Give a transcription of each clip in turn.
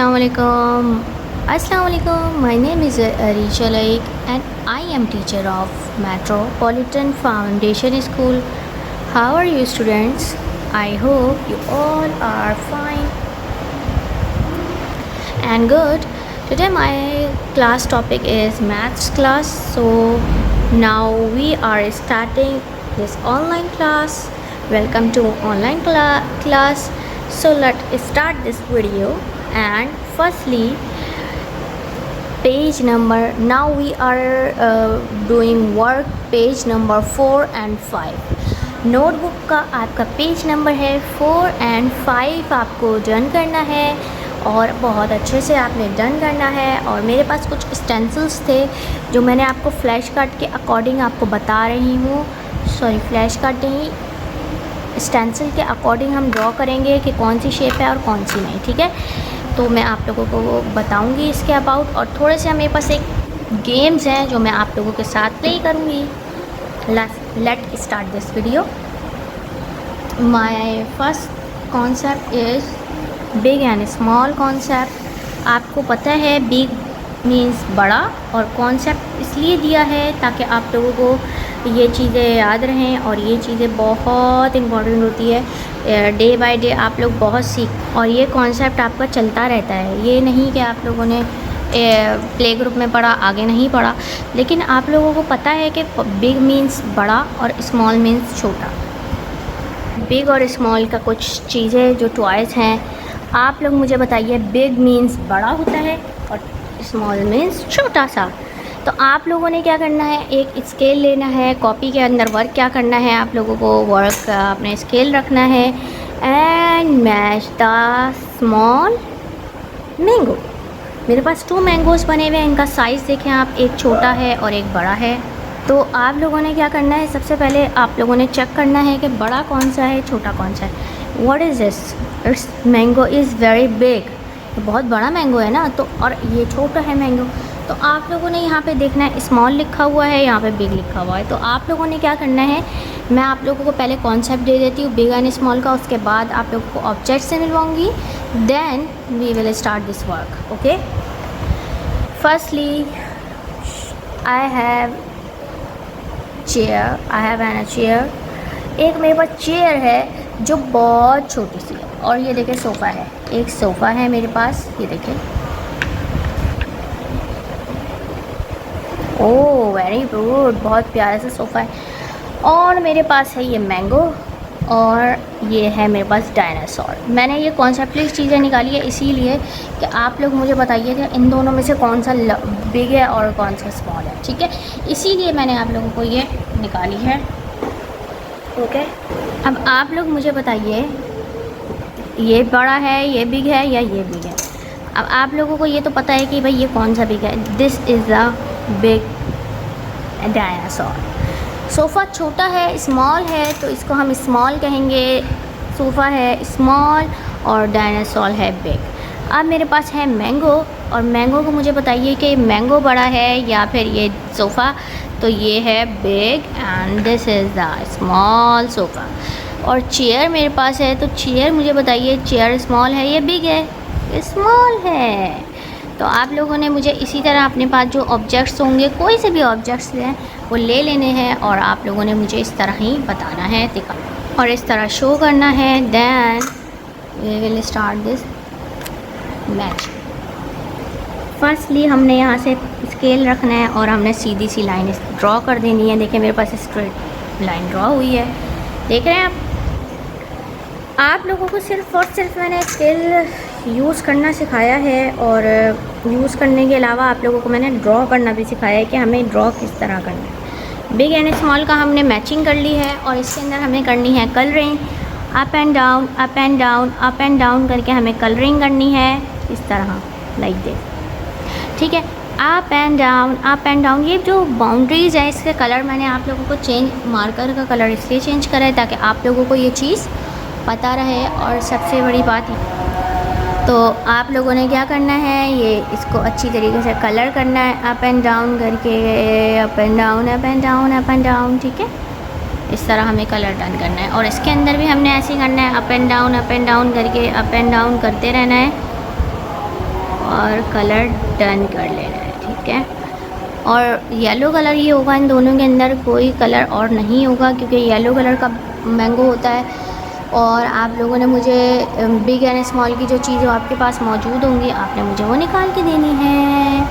Assalamualaikum. My name is Arisha Laik and I am teacher of Metropolitan Foundation School. How are you students? I hope you all are fine and good. Today my class topic is maths class. So now we are starting this online class. Welcome to online class. So let's start this video. And firstly, page number, now we are doing work page number 4 and 5. Notebook का आपका page number है 4 and 5 आपको done करना है और बहुत अच्छे से आपने डन करना है। और मेरे पास कुछ स्टेंसिल्स थे जो मैंने आपको फ्लैश कार्ड के अकॉर्डिंग आपको बता रही हूँ। सॉरी, फ्लैश कार्ड नहीं, स्टेंसिल के अकॉर्डिंग हम ड्रॉ करेंगे कि कौन सी शेप है और कौन सी नहीं। ठीक है, तो मैं आप लोगों को बताऊंगी इसके अबाउट। और थोड़े से मेरे पास एक गेम्स हैं जो मैं आप लोगों के साथ प्ले करूंगी। Let start this video. My first concept is big and small concept. आपको पता है बिग मीन्स बड़ा, और कॉन्सेप्ट इसलिए दिया है ताकि आप लोगों को ये चीज़ें याद रहें, और ये चीज़ें बहुत इम्पॉर्टेंट होती है। डे बाय डे आप लोग बहुत सीख, और ये कॉन्सेप्ट आपका चलता रहता है। ये नहीं कि आप लोगों ने प्ले ग्रुप में पढ़ा, आगे नहीं पढ़ा, लेकिन आप लोगों को पता है कि बिग मीन्स बड़ा और स्मॉल मीन्स छोटा। बिग और स्मॉल का कुछ चीज़ें जो टॉयज़ हैं, आप लोग मुझे बताइए। बिग मीन्स बड़ा होता है और स्मॉल मीन्स छोटा सा। तो आप लोगों ने क्या करना है, एक स्केल लेना है। कॉपी के अंदर वर्क क्या करना है, आप लोगों को वर्क अपने स्केल रखना है and match the small mango. मेरे पास 2 मैंगोज़ बने हुए हैं, इनका साइज़ देखें आप, एक छोटा है और एक बड़ा है। तो आप लोगों ने क्या करना है, सबसे पहले आप लोगों ने चेक करना है कि बड़ा कौन सा है, छोटा कौन सा है। What is this? It's mango is very big. तो बहुत बड़ा मैंगो है ना, तो और ये छोटा है मैंगो। तो आप लोगों ने यहाँ पे देखना है स्मॉल लिखा हुआ है, यहाँ पे बिग लिखा हुआ है। तो आप लोगों ने क्या करना है, मैं आप लोगों को पहले कॉन्सेप्ट दे देती हूँ बिग एंड स्मॉल का, उसके बाद आप लोगों को ऑब्जेक्ट से मिलवाऊँगी, then we will start this work. Okay, firstly I have chair, I have an chair. एक मेरे पास चेयर है जो बहुत छोटी सी है, और ये देखें सोफ़ा है, एक सोफ़ा है मेरे पास, ये देखें। ओह वेरी गुड, बहुत प्यारा सा सोफ़ा है। और मेरे पास है ये मैंगो, और ये है मेरे पास डायनासोर। मैंने ये कॉन्सेप्टलेस चीज़ें निकाली है इसीलिए कि आप लोग मुझे बताइए कि इन दोनों में से कौन सा बिग है और कौन सा स्मॉल है। ठीक है, इसीलिए मैंने आप लोगों को ये निकाली है। ओके, अब आप लोग मुझे बताइए ये बड़ा है, ये बिग है या ये बिग है। अब आप लोगों को ये तो पता है कि भाई ये कौन सा बिग है। This is a big dinosaur. Sofa छोटा है, स्मॉल है, तो इसको हम स्मॉल कहेंगे। सोफ़ा है स्मॉल और डायनासोर है बिग। अब मेरे पास है मैंगो, और मैंगो को मुझे बताइए कि मैंगो बड़ा है या फिर ये सोफ़ा। तो ये है big and this is the small sofa. और चेयर मेरे पास है, तो चेयर मुझे बताइए चेयर स्मॉल है या बिग है? स्मॉल है। तो आप लोगों ने मुझे इसी तरह अपने पास जो ऑब्जेक्ट्स होंगे, कोई से भी ऑब्जेक्ट्स लें, वो ले लेने हैं, और आप लोगों ने मुझे इस तरह ही बताना है, दिखा और इस तरह शो करना है। Then we will start this match. Firstly हमने यहाँ से स्केल रखना है और हमने सीधी सी लाइन ड्रॉ कर देनी है। देखिए मेरे पास स्ट्रेट लाइन ड्रॉ हुई है, देख रहे हैं आप लोगों को सिर्फ और सिर्फ मैंने स्केल यूज़ करना सिखाया है, और यूज़ करने के अलावा आप लोगों को मैंने ड्रॉ करना भी सिखाया है कि हमें ड्रॉ किस तरह करना है। बिग एंड स्मॉल का हमने मैचिंग कर ली है, और इसके अंदर हमें करनी है colouring. Up and down, up and down, up and down करके हमें कलरिंग करनी है इस तरह, लाइक दिस। ठीक है, up and down, up and down. ये जो बाउंड्रीज़ है इसके कलर मैंने आप लोगों को मार्कर का कलर इसलिए चेंज करा है ताकि आप लोगों को ये चीज़ पता रहे। और सबसे बड़ी बात, तो आप लोगों ने क्या करना है, ये इसको अच्छी तरीके से कलर करना है, अप एंड डाउन करके, up and down, up and down, up and down. ठीक है, इस तरह हमें कलर डन करना है। और इसके अंदर भी हमने ऐसे ही करना है, अप एंड डाउन करके अप एंड डाउन करते रहना है। और कलर डन कर लेना है, ठीक है। और येलो कलर ही होगा इन दोनों के अंदर, कोई कलर और नहीं होगा, क्योंकि येलो कलर का मैंगो होता है। और आप लोगों ने मुझे बिग एंड स्मॉल की जो चीज़ें आपके पास मौजूद होंगी, आपने मुझे वो निकाल के देनी है।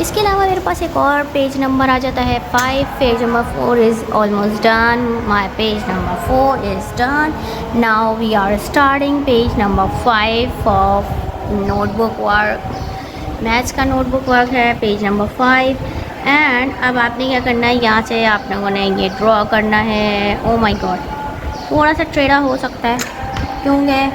इसके अलावा मेरे पास एक और पेज नंबर आ जाता है 5। Page number 4 is almost done. My page number 4 is done. Now we are starting page number 5 of notebook work. Maths का नोटबुक वर्क है पेज नंबर 5। एंड अब आपने क्या करना है, यहाँ से आप लोगों ने ये ड्रॉ करना है। ओ माय गॉड, थोड़ा सा टेढ़ा हो सकता है, क्योंकि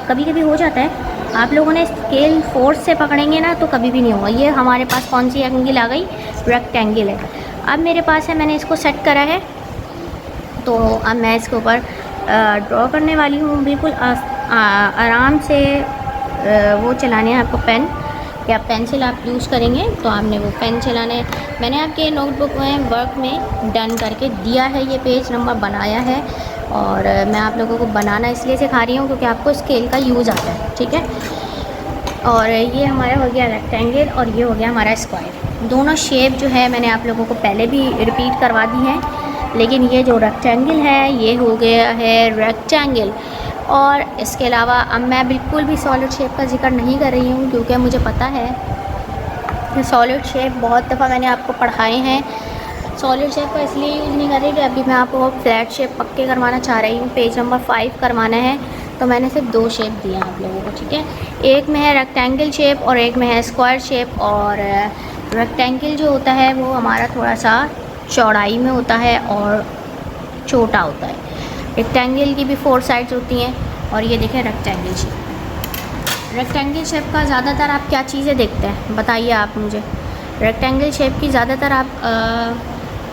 कभी कभी हो जाता है। आप लोगों ने स्केल फोर्स से पकड़ेंगे ना तो कभी भी नहीं होगा। ये हमारे पास कौन सी एंगल आ गई, रेक्टेंगल है। अब मेरे पास है, मैंने इसको सेट करा है, तो अब मैं इसके ऊपर ड्रॉ करने वाली हूँ। बिल्कुल आराम से वो चलाने हैं आपको पेन, या पेंसिल आप यूज़ करेंगे तो आपने वो पेन चलाना है। मैंने आपके नोटबुक में वर्क में डन करके दिया है, ये पेज नंबर बनाया है। और मैं आप लोगों को बनाना इसलिए सिखा रही हूँ क्योंकि आपको स्केल का यूज़ आता है, ठीक है। और ये हमारा हो गया रेक्टेंगल और ये हो गया हमारा स्क्वायर। दोनों शेप जो है मैंने आप लोगों को पहले भी रिपीट करवा दी है, लेकिन ये जो रेक्टेंगल है ये हो गया है रेक्टेंगल। और इसके अलावा अब मैं बिल्कुल भी सॉलिड शेप का जिक्र नहीं कर रही हूँ, क्योंकि मुझे पता है कि सॉलिड शेप बहुत दफ़ा मैंने आपको पढ़ाए हैं। सॉलिड शेप का इसलिए यूज़ नहीं कर रही कि अभी मैं आपको फ्लैट शेप पक्के करवाना चाह रही हूँ। पेज नंबर 5 करवाना है, तो मैंने सिर्फ 2 शेप दिए हैं आप लोगों को, ठीक है। एक में है रेक्टेंगल शेप और एक में है स्क्वायर शेप। और रेक्टेंगल जो होता है वो हमारा थोड़ा सा चौड़ाई में होता है और छोटा होता है। रेक्टेंगल की भी 4 साइड्स होती हैं, और ये देखें रेक्टेंगल शेप। रेक्टेंगल शेप का ज़्यादातर आप क्या चीज़ें देखते हैं, बताइए आप मुझे। रेक्टेंगल शेप की ज़्यादातर आप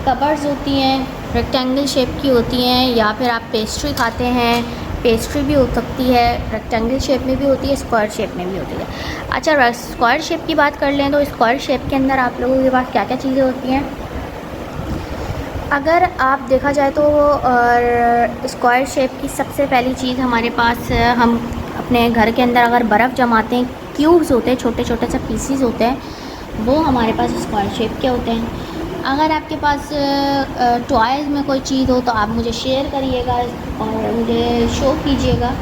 कवर्स होती हैं, रेक्टेंगल शेप की होती हैं, या फिर आप पेस्ट्री खाते हैं, पेस्ट्री भी हो सकती है, रेक्टेंगल शेप में भी होती है, स्क्वायर शेप में भी होती है। अच्छा, स्क्वायर शेप की बात कर लें तो स्क्वायर शेप के अंदर आप लोगों के पास क्या क्या चीज़ें होती हैं। अगर आप देखा जाए तो स्क्वायर शेप की सबसे पहली चीज़ हमारे पास, हम अपने घर के अंदर अगर बर्फ़ जमाते हैं, क्यूब्स होते हैं, छोटे छोटे से पीसीज होते हैं, वो हमारे पास स्क्वायर शेप के होते हैं। अगर आपके पास टॉयज़ में कोई चीज़ हो तो आप मुझे शेयर करिएगा और मुझे शो कीजिएगा।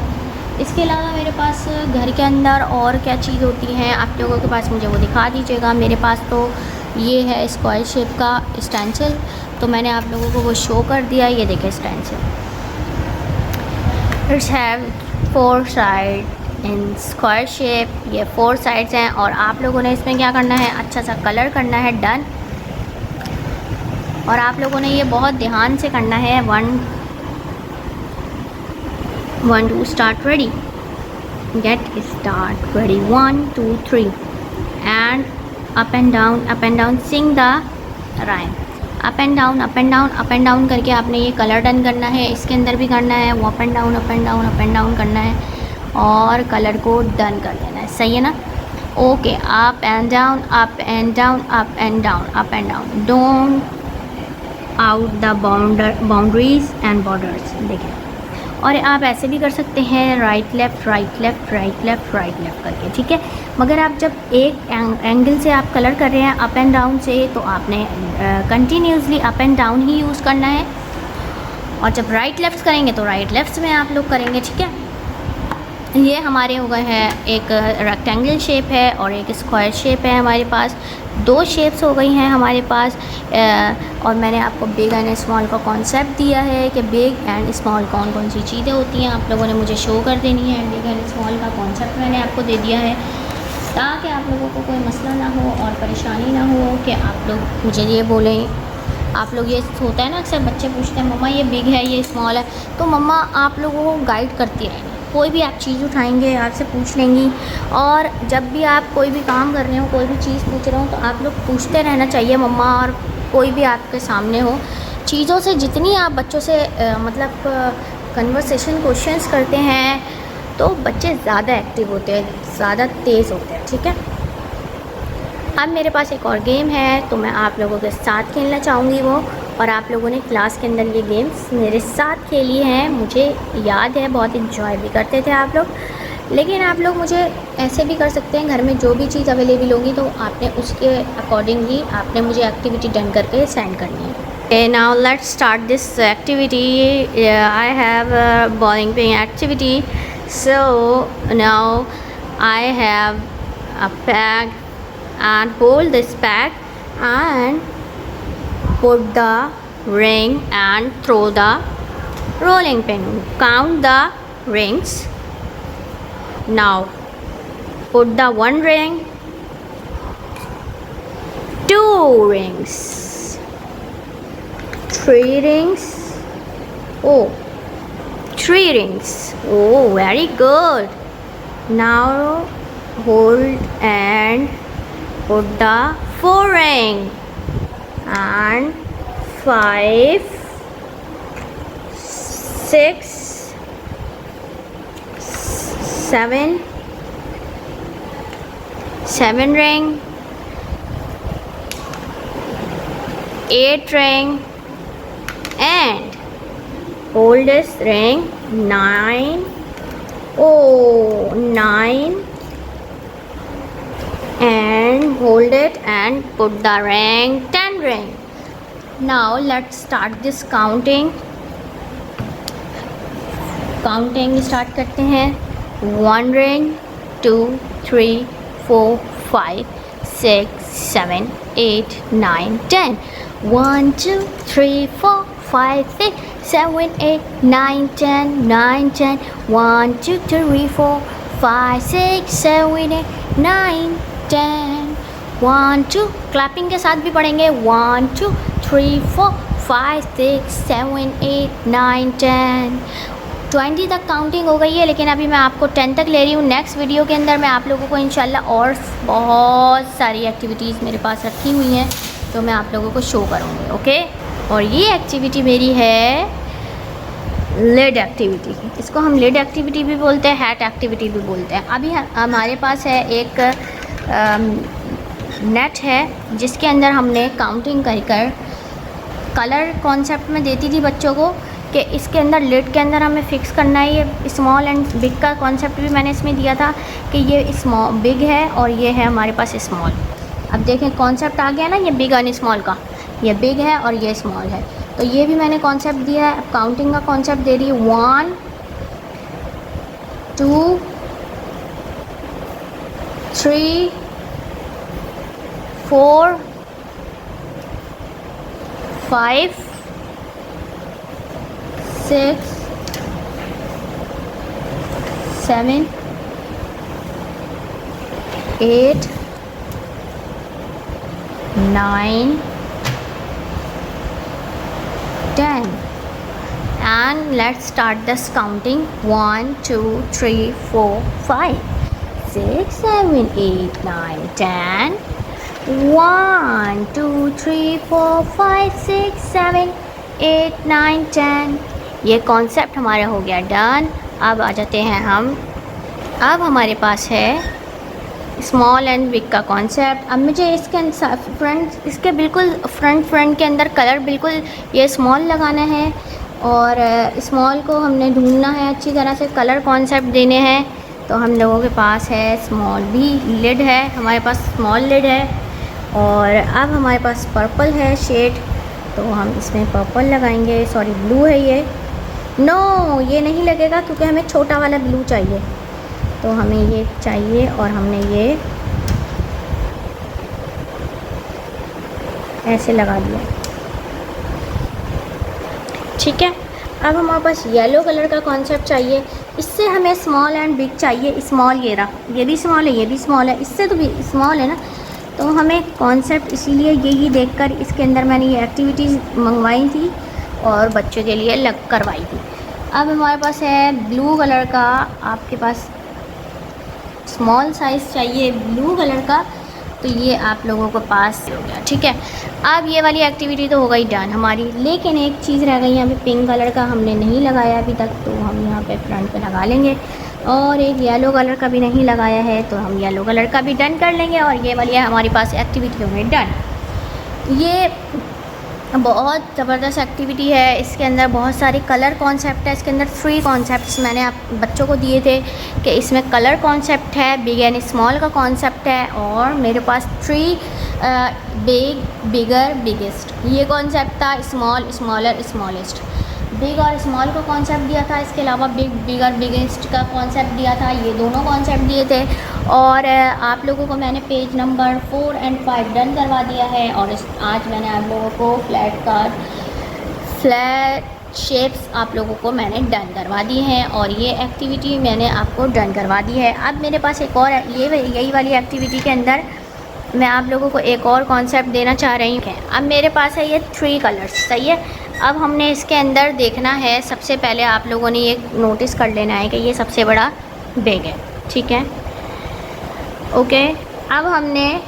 इसके अलावा मेरे पास घर के अंदर और क्या चीज़ होती हैं आप लोगों के पास, मुझे वो दिखा दीजिएगा। मेरे पास तो ये है स्क्वायर शेप का स्टेंसिल, तो मैंने आप लोगों को वो शो कर दिया। ये देखें stencil, it's have 4 side in square shape. ये 4 साइड्स हैं, और आप लोगों ने इसमें क्या करना है, अच्छा सा कलर करना है, डन। और आप लोगों ने ये बहुत ध्यान से करना है। 1 2 start ready, get start ready, 1 2 3 and up and down, sing the rhyme. Up and down, up and down, up and down करके आपने ये कलर डन करना है। इसके अंदर भी करना है, वो up and down, up and down, up and down करना है, और कलर को डन कर देना है। सही है ना? Okay, up and down, up and down, up and down, up and down, don't out the boundaries and borders. देखिए, और आप ऐसे भी कर सकते हैं, right left, right left, right left, right left करके, ठीक है। मगर आप जब एक एंगल से आप कलर कर रहे हैं अप एंड डाउन से, तो आपने continuously up and down he use करना है। और जब राइट लेफ़्ट करेंगे तो राइट लेफ़्ट में आप लोग करेंगे, ठीक है। ये हमारे हो गए हैं, एक रेक्टेंगल शेप है और एक स्क्वायर शेप है। हमारे पास 2 शेप्स हो गई हैं हमारे पास। और मैंने आपको बिग एंड स्मॉल का कॉन्सेप्ट दिया है कि बिग एंड स्मॉल कौन कौन सी चीज़ें होती हैं, आप लोगों ने मुझे शो कर देनी है। बिग एंड स्मॉल का कॉन्सेप्ट मैंने आपको दे दिया है, ताकि आप लोगों को कोई मसला ना हो और परेशानी ना हो कि आप लोग मुझे ये बोलें। आप लोग, ये होता है ना, अक्सर बच्चे पूछते हैं मम्मा ये बिग है, ये स्मॉल है, तो मम्मा आप लोगों को गाइड करती रहेंगी। कोई भी आप चीज़ उठाएंगे आपसे पूछ लेंगी, और जब भी आप कोई भी काम कर रहे हो, कोई भी चीज़ पूछ रहे हो, तो आप लोग पूछते रहना चाहिए मम्मा। और कोई भी आपके सामने हो, चीज़ों से जितनी आप बच्चों से मतलब कन्वर्सेशन क्वेश्चंस करते हैं, तो बच्चे ज़्यादा एक्टिव होते हैं, ज़्यादा तेज़ होते हैं, ठीक है। अब मेरे पास एक और गेम है, तो मैं आप लोगों के साथ खेलना चाहूँगी वो। और आप लोगों ने क्लास के अंदर ये गेम्स मेरे साथ खेली हैं, मुझे याद है, बहुत इन्जॉय भी करते थे आप लोग। लेकिन आप लोग मुझे ऐसे भी कर सकते हैं, घर में जो भी चीज़ अवेलेबल होगी तो आपने उसके अकॉर्डिंगली आपने मुझे एक्टिविटी डन करके सेंड करनी है। Okay, now let's start this activity. I have a bowling pin activity. So now I have a bag and hold this bag and put the ring and throw the rolling pin. Count the rings. Now put the one ring, two rings, three rings. Oh, three rings. Oh, very good. Now hold and put the four ring and 5, 6, 7 ring, 8 ring, and oldest ring 9. Oh, 9, and hold it and put the ring 10 ring. Now let's start this counting. Counting start करते हैं। 1 ring, 2, 3, 4, 5, 6, 7, 8, 9, 10. 1, 2, 3, 4, 5, 6, 7, 8, 9, 10, 9, 10. 1, 2, 3, 4, 5, 6, 7, 8, 9, 10. 1, 2, clapping के साथ भी पढ़ेंगे। 1, 2, 3, 4, 5, 6, 7, 8, 9, 10. 20 तक counting हो गई है, लेकिन अभी मैं आपको 10 तक ले रही हूँ। नेक्स्ट वीडियो के अंदर मैं आप लोगों को इंशाल्लाह और बहुत सारी एक्टिविटीज़ मेरे पास रखी हुई हैं तो मैं आप लोगों को शो करूँगी। ओके, और ये एक्टिविटी मेरी है लिड एक्टिविटी। इसको हम लिड एक्टिविटी भी बोलते हैं, हैट एक्टिविटी भी बोलते हैं। अभी हमारे पास है एक नेट है जिसके अंदर हमने काउंटिंग कर कलर कॉन्सेप्ट में देती थी बच्चों को कि इसके अंदर लिड के अंदर हमें फ़िक्स करना है। ये स्मॉल एंड बिग का कॉन्सेप्ट भी मैंने इसमें दिया था कि ये स्मॉल बिग है और ये है हमारे पास स्मॉल। अब देखें कॉन्सेप्ट आ गया ना, ये बिग एंड स्मॉल का, ये बिग है और ये स्मॉल है। तो ये भी मैंने कॉन्सेप्ट दिया है। अब काउंटिंग का कॉन्सेप्ट दे रही हूँ। 1, 2, 3, 4, 5, 6, 7, 8, 9, 10. And let's start this counting. 1, 2, 3, 4, 5, 6, 7, 8, 9, 10. 1, 2, 3, 4, 5, 6, 7, 8, 9, 10. ये कॉन्सेप्ट हमारा हो गया डन। अब आ जाते हैं हम, अब हमारे पास है स्मॉल एंड बिग का कॉन्सेप्ट। अब मुझे इसके फ्रंट, इसके बिल्कुल फ्रंट के अंदर कलर बिल्कुल ये स्मॉल लगाना है और स्मॉल को हमने ढूंढना है अच्छी तरह से, कलर कॉन्सेप्ट देने हैं। तो हम लोगों के पास है स्मॉल भी लिड है, हमारे पास स्मॉल लिड है। और अब हमारे पास पर्पल है शेड, तो हम इसमें पर्पल लगाएंगे। सॉरी, ब्लू है ये। नो, ये नहीं लगेगा क्योंकि हमें छोटा वाला ब्लू चाहिए, तो हमें ये चाहिए और हमने ये ऐसे लगा दिया। ठीक है, अब हमारे पास येलो कलर का कॉन्सेप्ट चाहिए। इससे हमें स्मॉल एंड बिग चाहिए। स्मॉल ये रहा, ये भी स्मॉल है, ये भी स्मॉल है, इससे तो भी स्मॉल है ना। तो हमें कॉन्सेप्ट इसीलिए यही देखकर इसके अंदर मैंने ये एक्टिविटीज़ मंगवाई थी और बच्चों के लिए लग करवाई थी। अब हमारे पास है ब्लू कलर का, आपके पास स्मॉल साइज़ चाहिए ब्लू कलर का, तो ये आप लोगों को पास हो गया। ठीक है, अब ये वाली एक्टिविटी तो हो गई डन हमारी, लेकिन एक चीज़ रह गई है अभी। पिंक कलर का हमने नहीं लगाया अभी तक, तो हम यहाँ पे फ्रंट पे लगा लेंगे। और एक येलो कलर का भी नहीं लगाया है, तो हम येलो कलर का भी डन कर लेंगे। और ये वाली हमारे पास एक्टिविटी हो गई डन। ये बहुत ज़बरदस्त एक्टिविटी है। इसके अंदर बहुत सारे कलर कॉन्सेप्ट है। इसके अंदर 3 कॉन्सेप्ट्स मैंने आप बच्चों को दिए थे कि इसमें कलर कॉन्सेप्ट है, बिग एंड स्मॉल का कॉन्सेप्ट है, और मेरे पास 3 बिग, बिगर, बिगेस्ट ये कॉन्सेप्ट था। स्मॉल, स्मॉलर, स्मॉलेस्ट, बिग और स्मॉल का कॉन्सेप्ट दिया था। इसके अलावा बिग, बिगर, बिगेस्ट का कॉन्सेप्ट दिया था। ये दोनों कॉन्सेप्ट दिए थे। और आप लोगों को मैंने पेज नंबर 4 और 5 डन करवा दिया है। और आज मैंने आप लोगों को फ्लैट शेप्स आप लोगों को मैंने डन करवा दी हैं, और ये एक्टिविटी मैंने आपको डन करवा दी है। अब मेरे पास एक और यही वाली एक्टिविटी के अंदर मैं आप लोगों को एक और कॉन्सेप्ट देना चाह रही हूँ। अब मेरे पास है ये 3 कलर्स, सही है। अब हमने इसके अंदर देखना है, सबसे पहले आप लोगों ने ये नोटिस कर लेना है कि ये सबसे बड़ा बैग है, ठीक है, ओके। अब हमने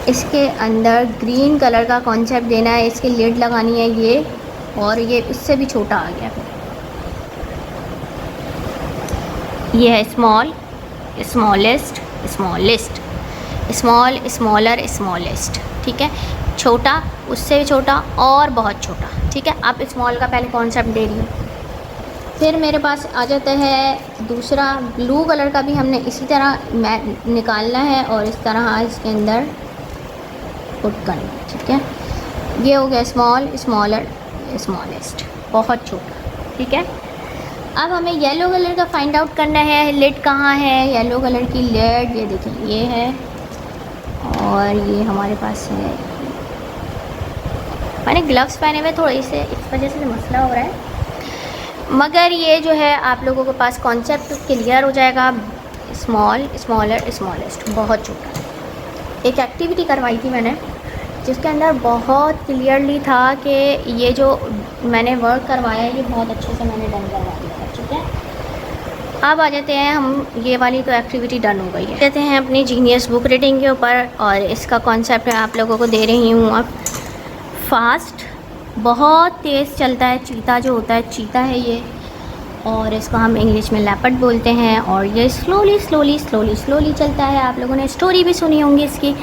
इसके अंदर ग्रीन कलर का कॉन्सेप्ट देना है। इसकी लिड लगानी है ये, और ये इससे भी छोटा आ गया फिर। ये है small, smallest, smallest, small, smaller, smallest, ठीक है। छोटा, उससे भी छोटा, और बहुत छोटा, ठीक है। अब स्मॉल का पहले कॉन्सेप्ट दे रही हूँ। फिर मेरे पास आ जाता है दूसरा, ब्लू कलर का भी हमने इसी तरह निकालना है, और इस तरह इसके अंदर पुट करना है, ठीक है। ये हो गया स्मॉल, स्मॉलर, स्मॉलेस्ट, बहुत छोटा, ठीक है। अब हमें येलो कलर का फाइंड आउट करना है। लिड कहाँ है? येलो कलर की लिड ये देखिए, ये है, और ये हमारे पास है। मैंने ग्लव्स पहने हुए, थोड़ी से इस वजह से मसला हो रहा है, मगर ये जो है आप लोगों के पास कॉन्सेप्ट क्लियर हो जाएगा। स्मॉल, स्मॉलर, स्मॉलेस्ट, बहुत छोटा। एक एक्टिविटी करवाई थी मैंने जिसके अंदर बहुत क्लियरली था कि ये जो मैंने वर्क करवाया है ये बहुत अच्छे से मैंने डन करवा दिया है, ठीक है। अब आ जाते हैं हम, ये वाली तो एक्टिविटी डन हो गई है। कहते हैं अपनी जीनियस बुक रीडिंग के ऊपर, और इसका कॉन्सेप्ट मैं आप लोगों को दे रही हूँ। अब फास्ट, बहुत तेज़ चलता है, चीता जो होता है, चीता है ये, और इसको हम इंग्लिश में लेपर्ड बोलते हैं। और ये स्लोली स्लोली स्लोली स्लोली चलता है। आप लोगों ने स्टोरी भी सुनी होंगी इसकी।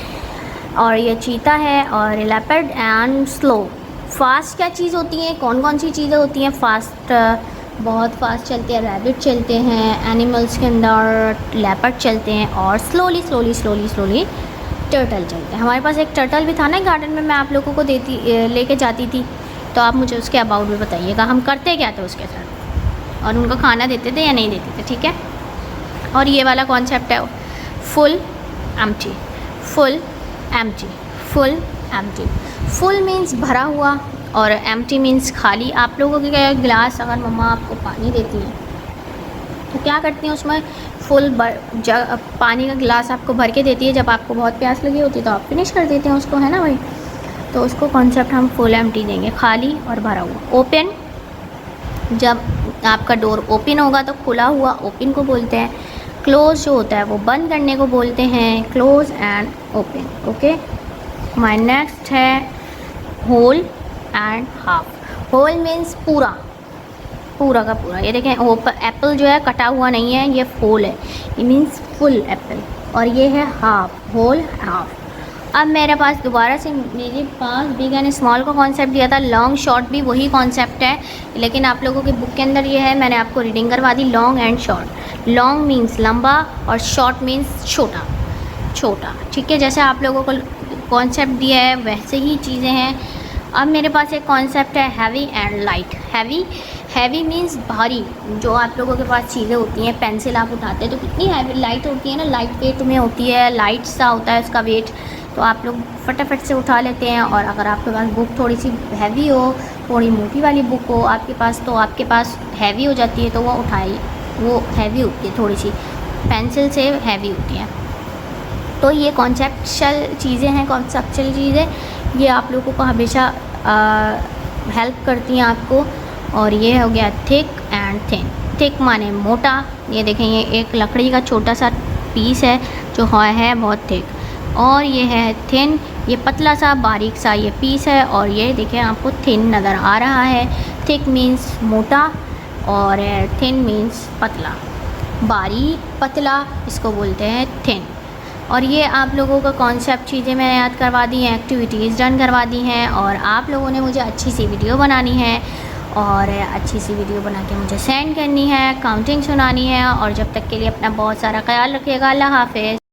और ये चीता है, और लेपर्ड एंड स्लो। फास्ट क्या चीज़ होती है, कौन कौन सी चीज़ें होती हैं फास्ट? बहुत फास्ट चलते हैं, रैबिट चलते हैं एनिमल्स के अंदर, लेपर्ड चलते हैं, और slowly slowly slowly slowly turtle चलते हैं। हमारे पास एक टर्टल भी था ना गार्डन में, मैं आप लोगों को लेके जाती थी, तो आप मुझे उसके अबाउट भी बताइएगा, हम करते क्या थे उसके साथ, और उनको खाना देते थे या नहीं देते थे, ठीक है। और ये वाला कॉन्सेप्ट है full, empty, full, empty, full, empty. Full means भरा हुआ, और एम्प्टी मीन्स खाली। आप लोगों के गिलास अगर मम्मा आपको पानी देती हैं तो क्या करती हैं, उसमें फुल पानी का गिलास आपको भर के देती है। जब आपको बहुत प्यास लगी होती है तो आप फिनिश कर देते हैं उसको, है ना भाई। तो उसको कॉन्सेप्ट हम फुल एम्प्टी देंगे, खाली और भरा हुआ। ओपन, जब आपका डोर ओपन होगा तो खुला हुआ ओपन को बोलते हैं। क्लोज जो होता है वो बंद करने को बोलते हैं, close and open, okay. My next है whole and half. Whole means पूरा, पूरा का पूरा। ये देखें एप्पल जो है कटा हुआ नहीं है, ये होल है, ये मीन्स फुल एप्पल। और ये है हाफ, होल, हाफ। अब मेरे पास दोबारा से मेरे पास बिग एंड स्मॉल का कॉन्सेप्ट दिया था। लॉन्ग शॉर्ट भी वही कॉन्सेप्ट है, लेकिन आप लोगों की बुक के अंदर ये है, मैंने आपको रीडिंग करवा दी। Long and short. Long means लंबा, और शॉर्ट मीन्स छोटा, छोटा, ठीक है। जैसे आप लोगों को कॉन्सेप्ट दिया है वैसे ही चीज़ें हैं। अब मेरे पास एक कॉन्सेप्ट है heavy and light. Heavy, heavy means भारी। जो आप लोगों के पास चीज़ें होती हैं, पेंसिल आप उठाते हैं तो कितनी हैवी लाइट होती है ना, लाइट वेट में होती है, लाइट सा होता है उसका वेट, तो आप लोग फटाफट से उठा लेते हैं। और अगर आपके पास बुक थोड़ी सी हैवी हो, थोड़ी मोटी वाली बुक हो आपके पास, तो आपके पास हैवी हो जाती है, तो वो उठाई, वो हैवी होती है, थोड़ी सी पेंसिल से हैवी होती है। तो ये कॉन्सेप्चुअल चीज़ें हैं, कॉन्सेप्चुअल चीज़ें ये आप लोगों को हमेशा हेल्प करती हैं आपको। और ये हो गया थिक एंड थिन। थिक माने मोटा, ये देखें ये एक लकड़ी का छोटा सा पीस है जो है बहुत थिक। और ये है थिन, ये पतला सा बारीक सा ये पीस है, और ये देखें आपको थिन नज़र आ रहा है। थिक मीन्स मोटा, और थिन मीन्स पतला, बारीक पतला, इसको बोलते हैं थिन। और ये आप लोगों का कॉन्सेप्ट चीज़ें मैंने याद करवा दी हैं, एक्टिविटीज़ डन करवा दी हैं, और आप लोगों ने मुझे अच्छी सी वीडियो बनानी है और अच्छी सी वीडियो बना के मुझे सेंड करनी है, काउंटिंग सुनानी है। और जब तक के लिए अपना बहुत सारा ख्याल रखिएगा। अल्लाह हाफ़िज़।